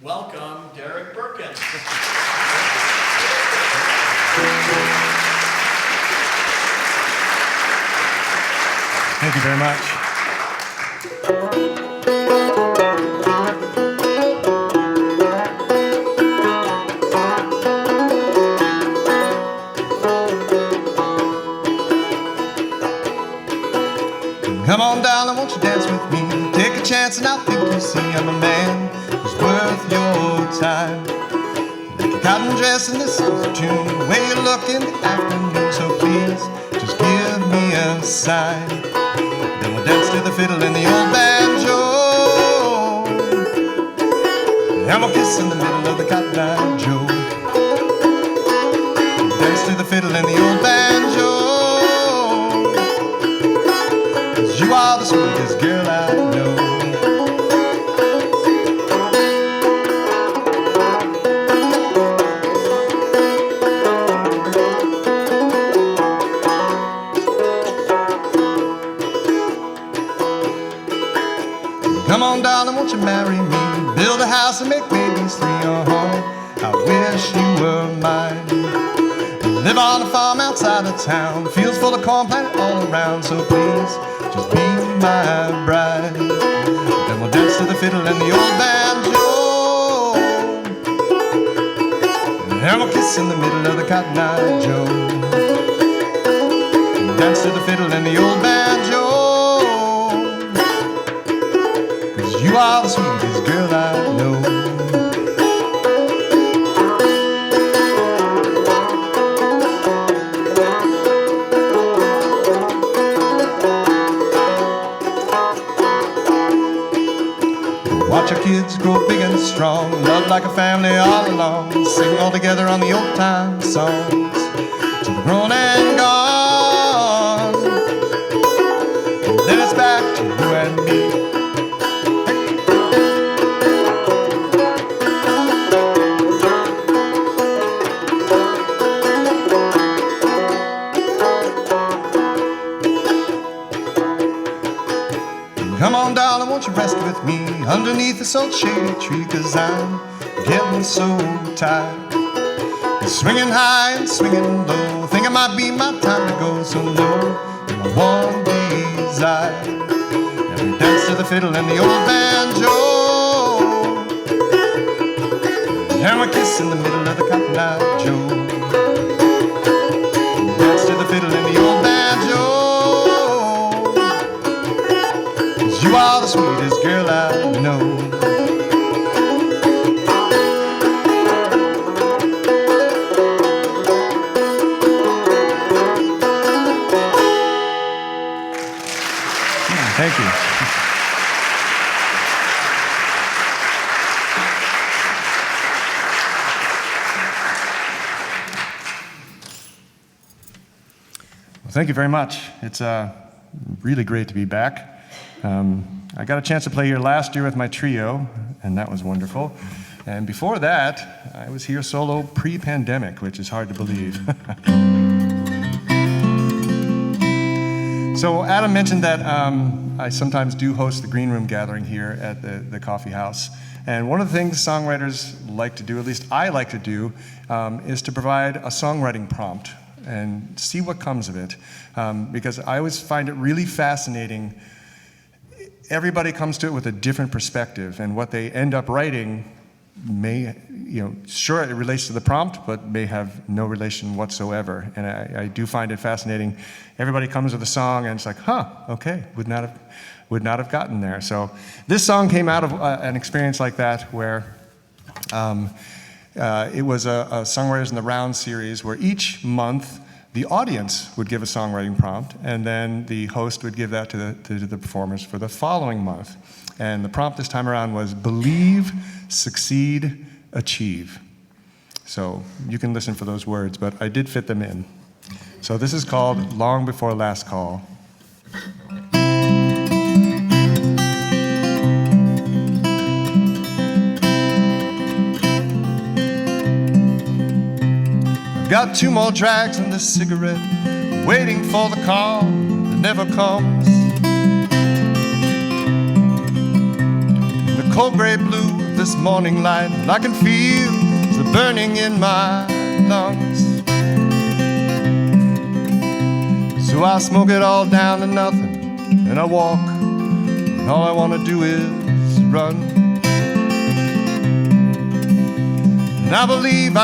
welcome Derek BURKINS. Thank you very much. Come on, darling, won't you dance with me? Take a chance and I'll think you see I'm a man who's worth your time. Like a cotton dress and this is a tune, the way you look in the afternoon. So please, just give me a sign. Then we'll dance to the fiddle and the old banjo, and we'll kiss in the middle of the cotton eye Joe. Dance to the fiddle and the old banjo, 'cause you are the sweetest girl I know. Come on, darling, won't you marry me? Build a house and make babies 3. I wish you were mine. Live on a farm outside of town, fields full of corn planted all around. So please, just be my bride. Then we'll dance to the fiddle and the old banjo, and we'll kiss in the middle of the cotton eye Joe. Dance to the fiddle and the old banjo, you are the sweetest girl I know. Watch our kids grow big and strong, love like a family all along, sing all together on the old time songs till we're grown and gone. And then it's back to you and me. Come on, darling, won't you rest with me underneath this old shady tree? 'Cause I'm getting so tired, swinging high and swinging low. Think it might be my time to go. So no, my one desire, and we dance to the fiddle and the old banjo, and we kiss in the middle of the cotton eye Joe. Dance to the fiddle and the old banjo, you are the sweetest girl I know. Thank you. Well, thank you very much. It's really great to be back. I got a chance to play here last year with my trio, and that was wonderful. And before that, I was here solo pre-pandemic, which is hard to believe. So Adam mentioned that I sometimes do host the Green Room gathering here at the Coffeehouse. And one of the things songwriters like to do, at least I like to do, is to provide a songwriting prompt and see what comes of it. Because I always find it really fascinating. Everybody comes to it with a different perspective, and what they end up writing may, sure it relates to the prompt, but may have no relation whatsoever. And I do find it fascinating. Everybody comes with a song, and it's like, okay, would not have gotten there. So this song came out of an experience like that, where it was a Songwriters in the Round series, where each month the audience would give a songwriting prompt, and then the host would give that to the performers for the following month. And the prompt this time around was believe, succeed, achieve. So you can listen for those words, but I did fit them in. So this is called Long Before Last Call. Got 2 more drags in this cigarette, waiting for the call that never comes. The cold gray blue this morning light, and I can feel the burning in my lungs. So I smoke it all down to nothing, and I walk, and all I want to do is run. And I believe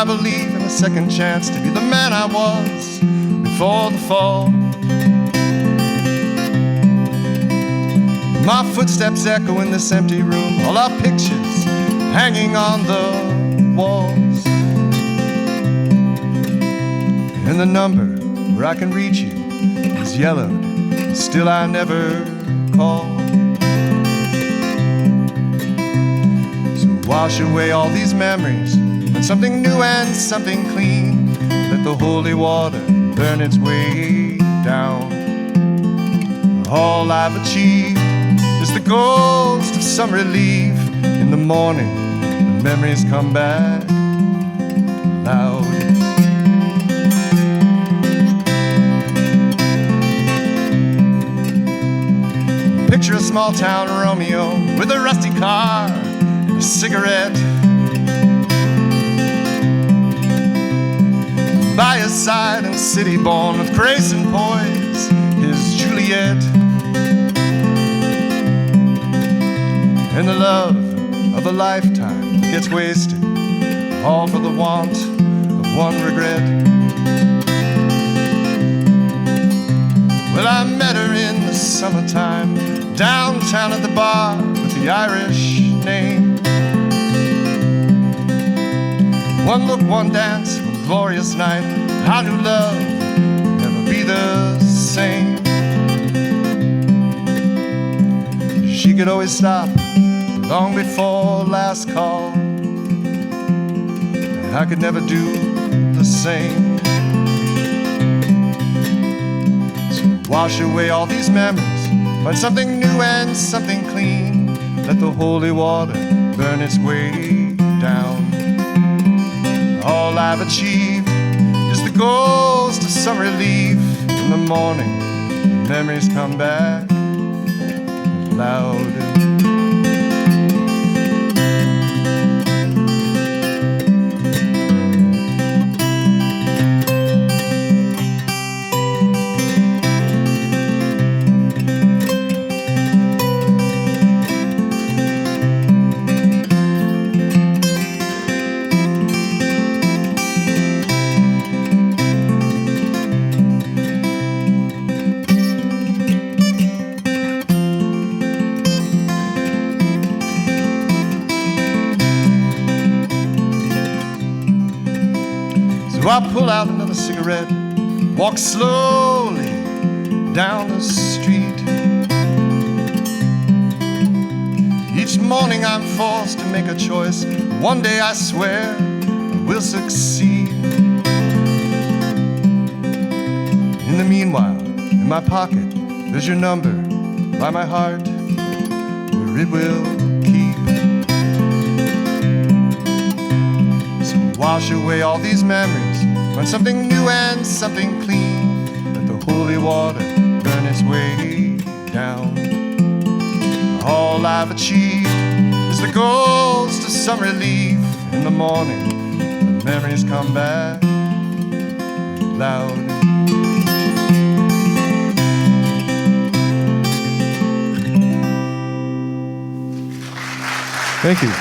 in a second chance to be the man I was before the fall. My footsteps echo in this empty room, all our pictures hanging on the walls. And the number where I can reach you is yellowed, still I never call. So wash away all these memories, find something new and something clean. Let the holy water burn its way down. All I've achieved is the ghost of some relief. In the morning, the memories come back loud. Picture a small town Romeo with a rusty car and a cigarette. By his side, and city born with grace and poise, his Juliet. And the love of a lifetime gets wasted, all for the want of one regret. Well, I met her in the summertime, downtown at the bar with the Irish name. One look, one dance, one glorious night. I knew love would never be the same. She could always stop long before last call. I could never do the same. So wash away all these memories, find something new and something clean. Let the holy water burn its way down. All I've achieved is the ghost of some relief. In the morning, the memories come back loud. So I pull out another cigarette, walk slowly down the street. Each morning I'm forced to make a choice. One day I swear I will succeed. In the meanwhile, in my pocket, there's your number by my heart, where it will keep. So wash away all these memories, find something new and something clean. Let the holy water burn its way down. All I've achieved is the ghost of some relief. In the morning, the memories come back loud. Thank you.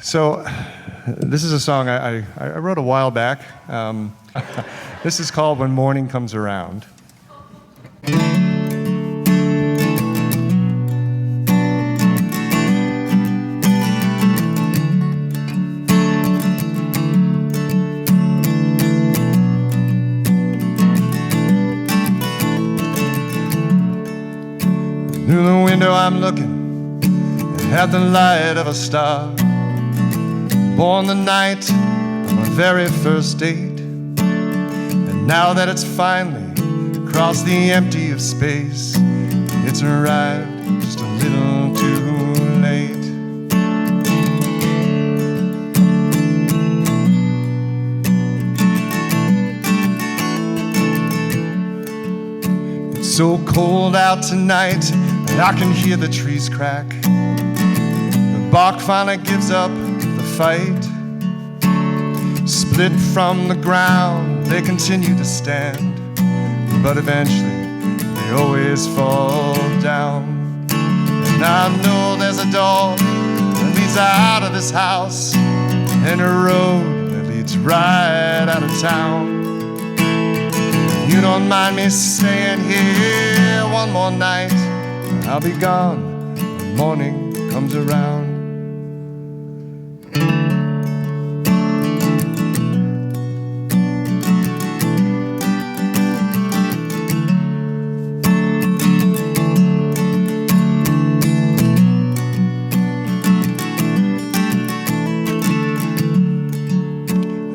So, this is a song I wrote a while back. This is called When Morning Comes Around. Through the window I'm looking at the light of a star. Born the night of my very first date. And now that it's finally crossed the empty of space, it's arrived just a little too late. So cold out tonight, I can hear the trees crack. The bark finally gives up the fight. Split from the ground, they continue to stand, but eventually they always fall down. And I know there's a door that leads out of this house, and a road that leads right out of town. You don't mind me staying here one more night, I'll be gone when morning comes around.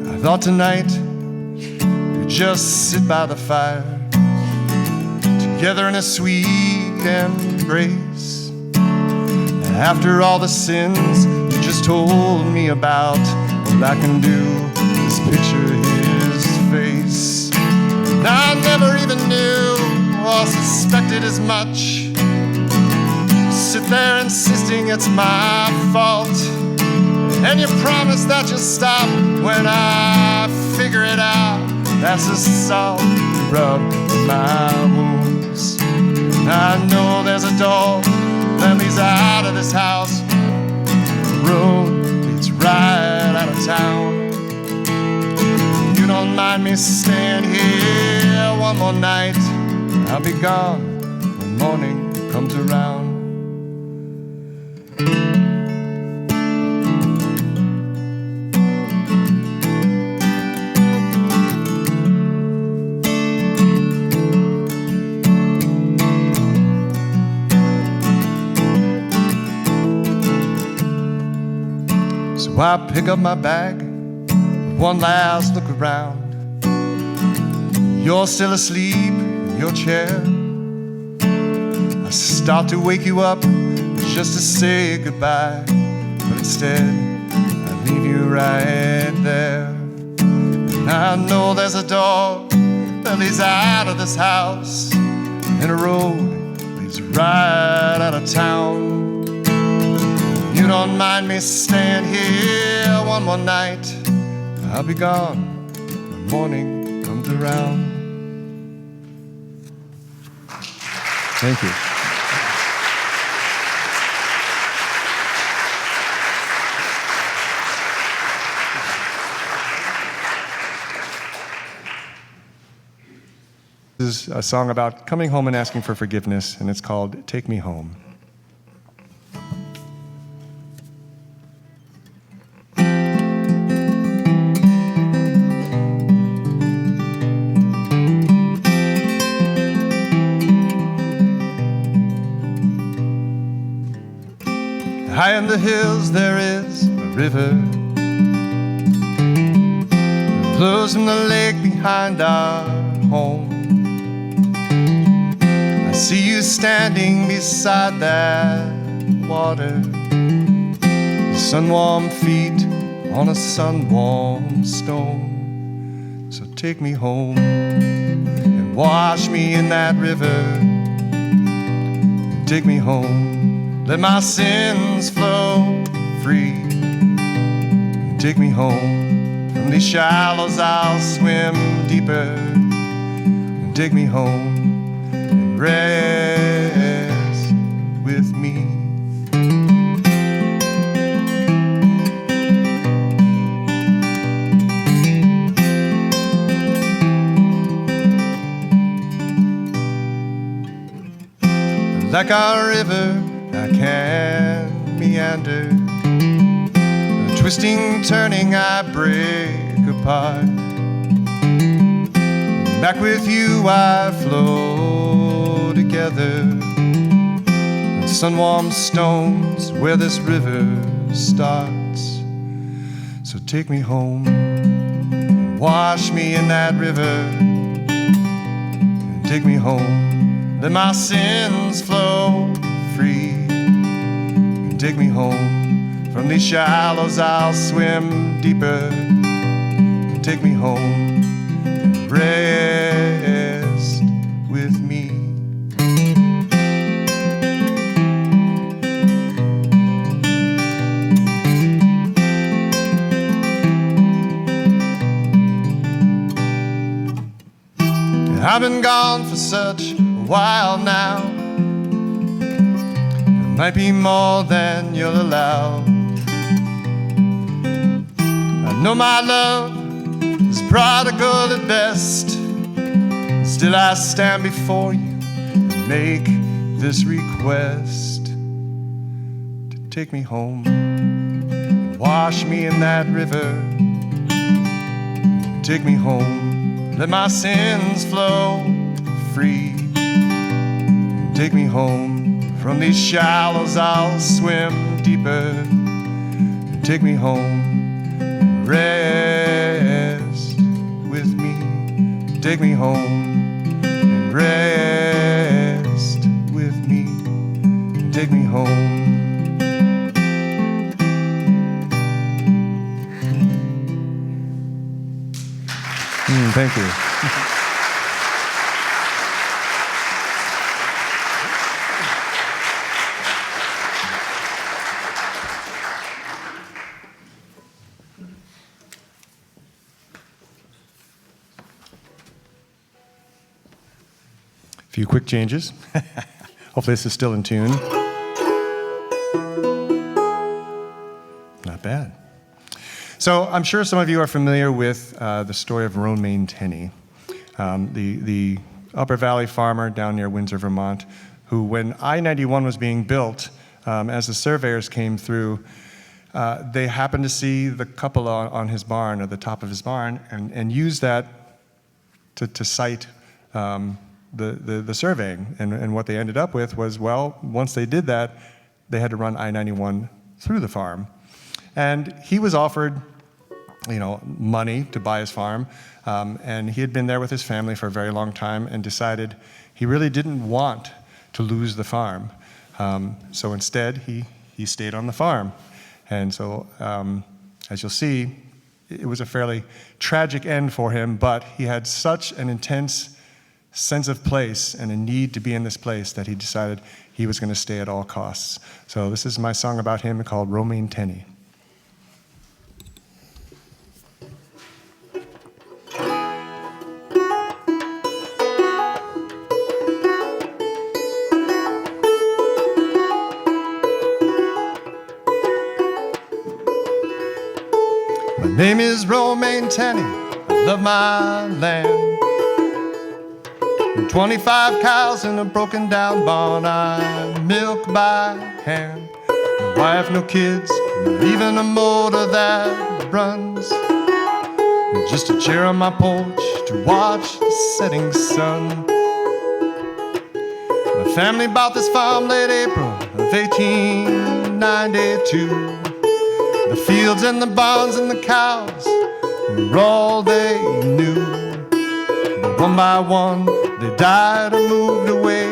I thought tonight we'd just sit by the fire, together in a sweet embrace. After all the sins you just told me about, all I can do is picture his face. And I never even knew or suspected as much. Sit there insisting it's my fault, and you promise that you'll stop when I figure it out. That's the salt you rub in my wounds. I know there's a door that leads out of this house. The road leads right out of town. You don't mind me staying here one more night, I'll be gone when morning comes around. So I pick up my bag, one last look around. You're still asleep in your chair. I start to wake you up just to say goodbye, but instead I leave you right there. And I know there's a door that leads out of this house, and a road leads right out of town. You don't mind me staying here one more night, I'll be gone when morning comes around. Thank you. This is a song about coming home and asking for forgiveness, and it's called Take Me Home. High in the hills there is a river that flows from the lake behind our home. I see you standing beside that water, sun-warm feet on a sun-warm stone. So take me home and wash me in that river. Take me home, let my sins flow free. Take me home, from these shallows I'll swim deeper. Take me home and rest with me. Like our river I can meander, twisting, turning, I break apart. Back with you I flow together, on sun-warm stones where this river starts. So take me home, and wash me in that river, and take me home, let my sins flow free. Take me home, from these shallows I'll swim deeper. Take me home and rest with me. I've been gone for such a while now. It might be more than you'll allow. I know my love is prodigal at best. Still I stand before you and make this request to take me home and wash me in that river. Take me home, let my sins flow free. Take me home, from these shallows I'll swim deeper. Take me home, rest with me. Take me home and rest with me. Take me home. Thank you. A few quick changes. Hopefully this is still in tune. Not bad. So I'm sure some of you are familiar with the story of Romaine Tenney, the Upper Valley farmer down near Windsor, Vermont, who, when I-91 was being built, as the surveyors came through, they happened to see the cupola on his barn, or the top of his barn, and used that to cite the surveying. And what they ended up with was, well, once they did that, they had to run I-91 through the farm. And he was offered, money to buy his farm, and he had been there with his family for a very long time and decided he really didn't want to lose the farm. So instead, he stayed on the farm. And so, as you'll see, it was a fairly tragic end for him, but he had such an intense sense of place and a need to be in this place that he decided he was going to stay at all costs. So this is my song about him called Romaine Tenney. My name is Romaine Tenney, I love my land. 25 cows in a broken down barn I milk by hand. No wife, no kids, not even a motor that runs. Just a chair on my porch to watch the setting sun. My family bought this farm late April of 1892. The fields and the barns and the cows were all they knew. But one by one, they died or moved away.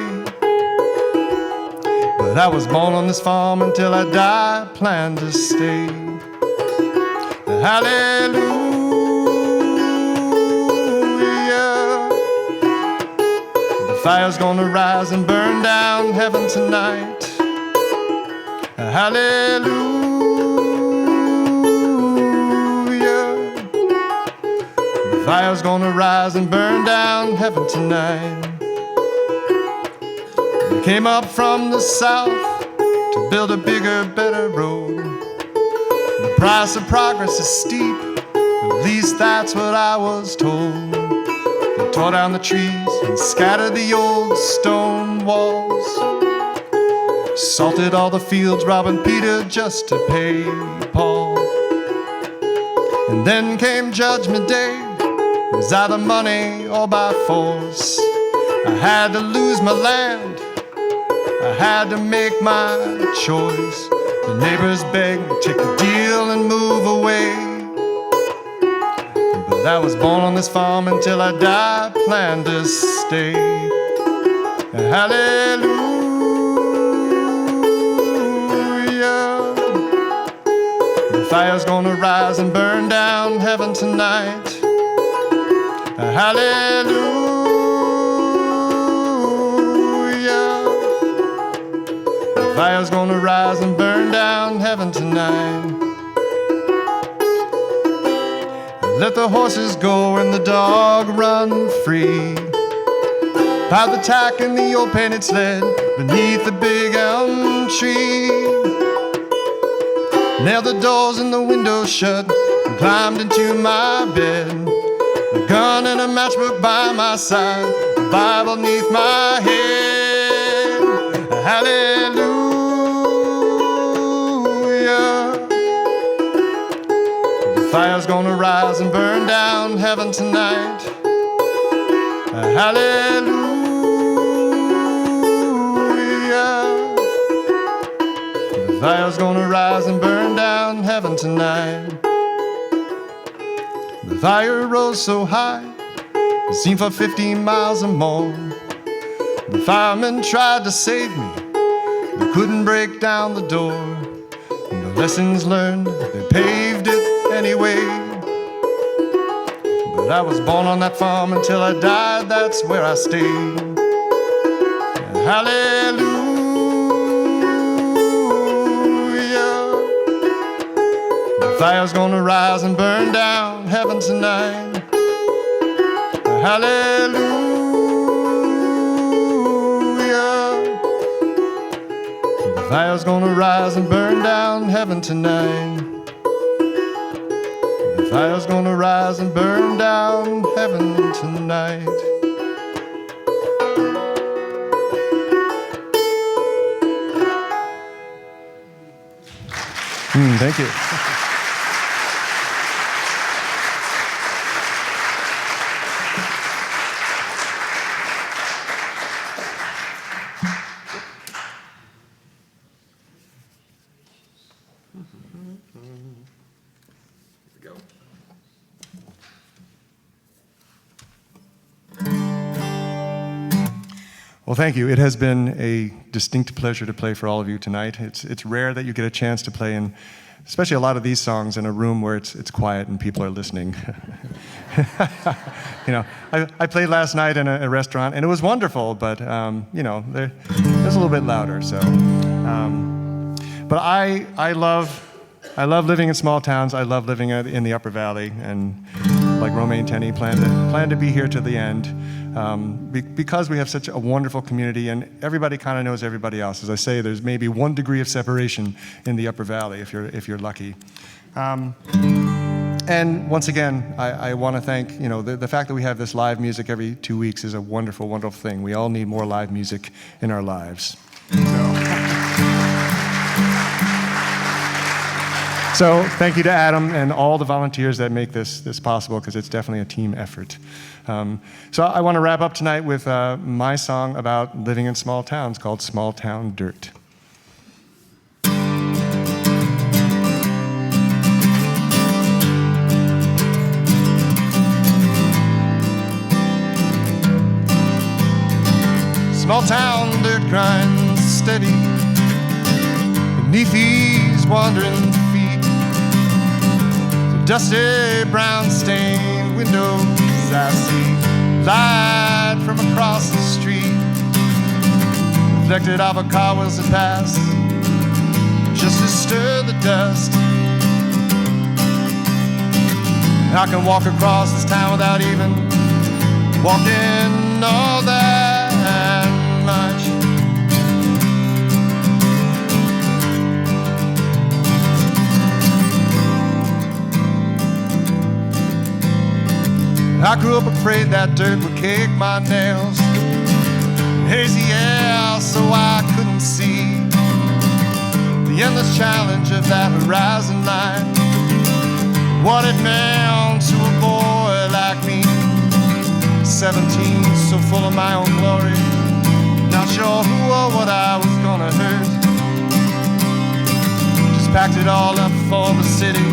But I was born on this farm until I die, planned to stay. Hallelujah. The fire's gonna rise and burn down heaven tonight. Hallelujah. Fire's gonna rise and burn down heaven tonight. They came up from the south to build a bigger, better road. The price of progress is steep, at least that's what I was told. They tore down the trees and scattered the old stone walls. Salted all the fields, robbing Peter just to pay Paul. And then came Judgment Day. It was either money or by force. I had to lose my land, I had to make my choice. The neighbors begged me, take the deal and move away. But I was born on this farm until I die, planned to stay. Hallelujah. The fire's gonna rise and burn down heaven tonight. Hallelujah. The fire's gonna rise and burn down heaven tonight. Let the horses go and the dog run free. Piled the tack in the old painted sled beneath the big elm tree. Nailed the doors and the windows shut and climbed into my bed. A gun and a matchbook by my side, a Bible neath my head. Hallelujah. The fire's gonna rise and burn down heaven tonight. Hallelujah. The fire's gonna rise and burn down heaven tonight. The fire rose so high, it seemed for 15 miles or more. The firemen tried to save me, they couldn't break down the door. And the lessons learned, they paved it anyway. But I was born on that farm until I died, that's where I stayed. Hallelujah. The fire's gonna rise and burn down heaven tonight. Hallelujah. The fire's gonna rise and burn down heaven tonight. The fire's gonna rise and burn down heaven tonight. Thank you. Well, thank you. It has been a distinct pleasure to play for all of you tonight. It's rare that you get a chance to play in, especially a lot of these songs, in a room where it's quiet and people are listening. You know, I played last night in a restaurant and it was wonderful, but you know, it was a little bit louder. So, but I love living in small towns. I love living in the Upper Valley, and like Romaine Tenney, plan to be here to the end. Because we have such a wonderful community and everybody kind of knows everybody else. As I say, there's maybe 1 degree of separation in the Upper Valley if you're lucky. And once again, I want to thank, you know, the fact that we have this live music every 2 weeks is a wonderful, wonderful thing. We all need more live music in our lives. So thank you to Adam and all the volunteers that make this possible, because it's definitely a team effort. So I want to wrap up tonight with my song about living in small towns called Small Town Dirt. Small town dirt grinds steady beneath these wandering feet. The dusty brown stained windows I see light from across the street, reflected off of car wheels that pass, just to stir the dust. I can walk across this town without even walking all that much. I grew up afraid that dirt would kick my nails, hazy air so I couldn't see the endless challenge of that horizon line, what it meant to a boy like me. 17, so full of my own glory, not sure who or what I was gonna hurt. Just packed it all up for the city,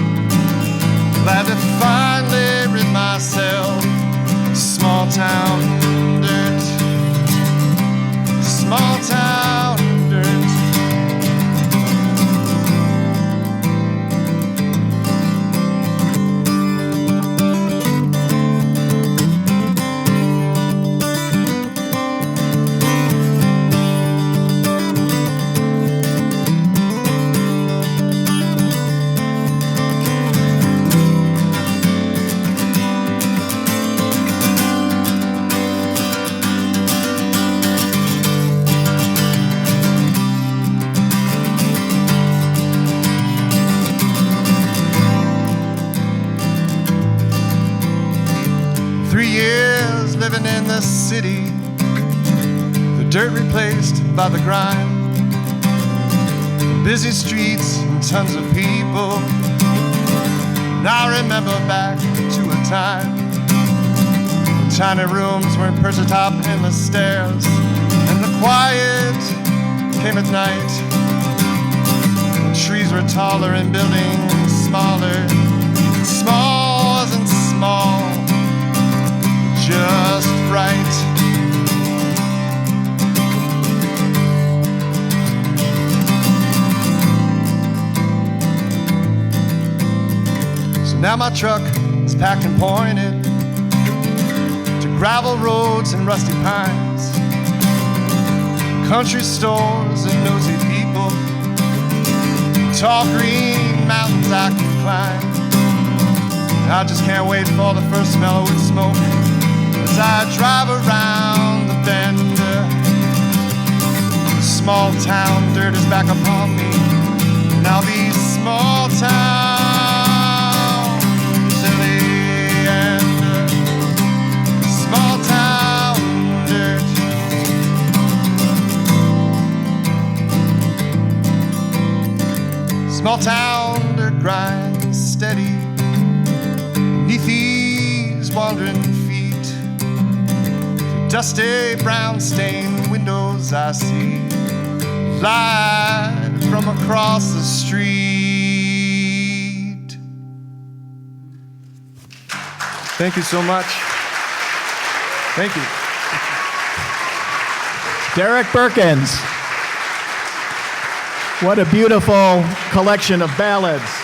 glad to finally rid myself of small town dirt. Small town dirt. years living in the city, the dirt replaced by the grime, busy streets and tons of people. And I remember back to a time when tiny rooms were perched atop endless stairs, and the quiet came at night. And trees were taller and buildings smaller. Small wasn't small, just right. So now my truck is packed and pointed to gravel roads and rusty pines, country stores and nosy people, tall green mountains I can climb. I just can't wait for the first smell of wood smoke as I drive around the bend. The small town dirt is back upon me. Now these small town silly and small town dirt. Small town dirt grinds steady beneath these wandering feet. Through dusty brown stained windows I see light from across the street. Thank you so much. Thank you. Derek Burkins. What a beautiful collection of ballads.